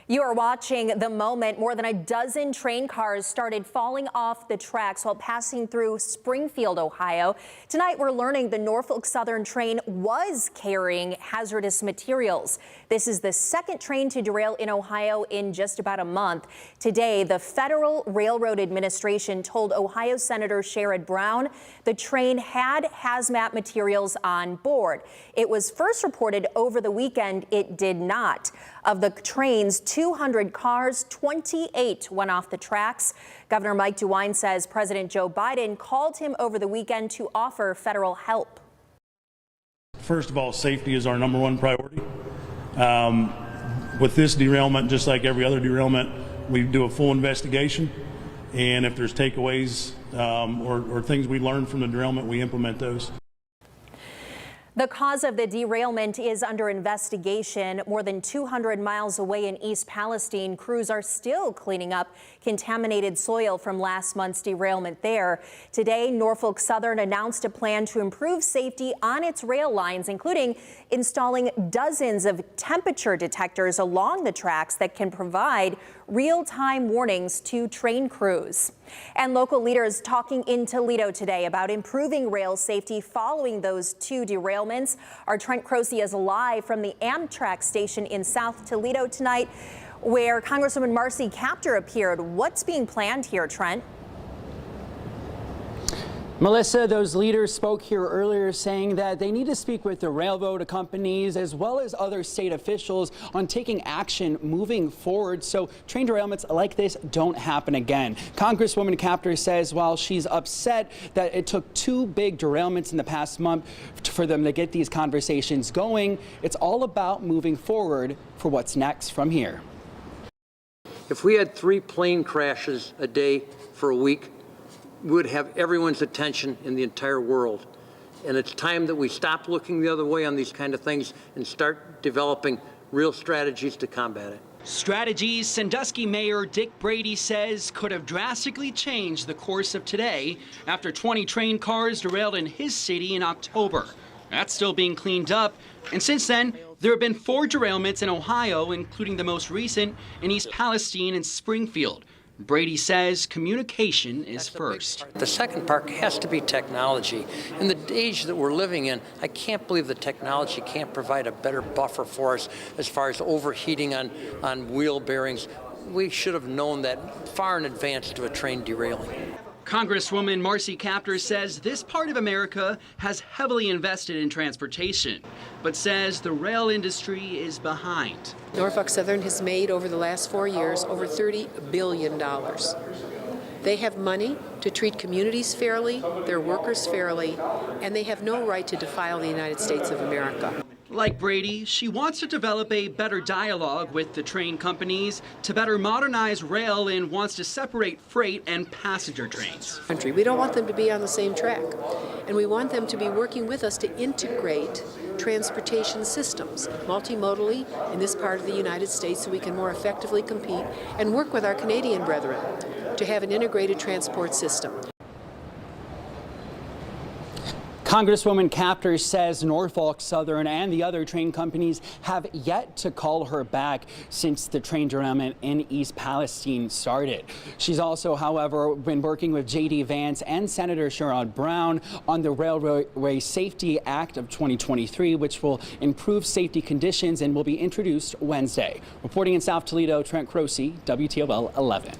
You are watching the moment more than a dozen train cars started falling off the tracks while passing through Springfield, Ohio. Tonight, we're learning the Norfolk Southern train was carrying hazardous materials. This is the second train to derail in Ohio in just about a month. Today, the Federal Railroad Administration told Ohio Senator Sherrod Brown the train had hazmat materials on board. It was first reported over the weekend it did not. Of the train's 200 cars, 28 went off the tracks. Governor Mike DeWine says President Joe Biden called him over the weekend to offer federal help. First of all, safety is our number one priority. With this derailment, just like every other derailment, we do a full investigation. And if there's takeaways or things we learned from the derailment, we implement those. The cause of the derailment is under investigation. More than 200 miles away in East Palestine, crews are still cleaning up contaminated soil from last month's derailment there. Today, Norfolk Southern announced a plan to improve safety on its rail lines, including installing dozens of temperature detectors along the tracks that can provide real-time warnings to train crews. And local leaders talking in Toledo today about improving rail safety following those two derailments. Our Trent Croce is live from the Amtrak station in South Toledo tonight, where Congresswoman Marcy Kaptur appeared. What's being planned here, Trent? Melissa, those leaders spoke here earlier saying that they need to speak with the railroad companies as well as other state officials on taking action moving forward so train derailments like this don't happen again. Congresswoman Kaptur says while she's upset that it took two big derailments in the past month for them to get these conversations going, it's all about moving forward for what's next from here. If we had 3 plane crashes a day for a week, we would have everyone's attention in the entire world. And it's time that we stop looking the other way on these kind of things and start developing real strategies to combat it. Strategies Sandusky Mayor Dick Brady says could have drastically changed the course of today after 20 train cars derailed in his city in October. That's still being cleaned up. And since then, there have been 4 derailments in Ohio, including the most recent in East Palestine and Springfield. Brady says communication is first. The second part has to be technology. In the age that we're living in, I can't believe the technology can't provide a better buffer for us as far as overheating on wheel bearings. We should have known that far in advance to a train derailing. Congresswoman Marcy Kaptur says this part of America has heavily invested in transportation, but says the rail industry is behind. Norfolk Southern has made over the last 4 years over $30 billion. They have money to treat communities fairly, their workers fairly, and they have no right to defile the United States of America. Like Brady, she wants to develop a better dialogue with the train companies to better modernize rail and wants to separate freight and passenger trains. We don't want them to be on the same track, and we want them to be working with us to integrate transportation systems multimodally in this part of the United States so we can more effectively compete and work with our Canadian brethren to have an integrated transport system. Congresswoman Kaptur says Norfolk Southern and the other train companies have yet to call her back since the train derailment in East Palestine started. She's also, however, been working with J.D. Vance and Senator Sherrod Brown on the Railway Safety Act of 2023, which will improve safety conditions and will be introduced Wednesday. Reporting in South Toledo, Trent Croce, WTOL 11.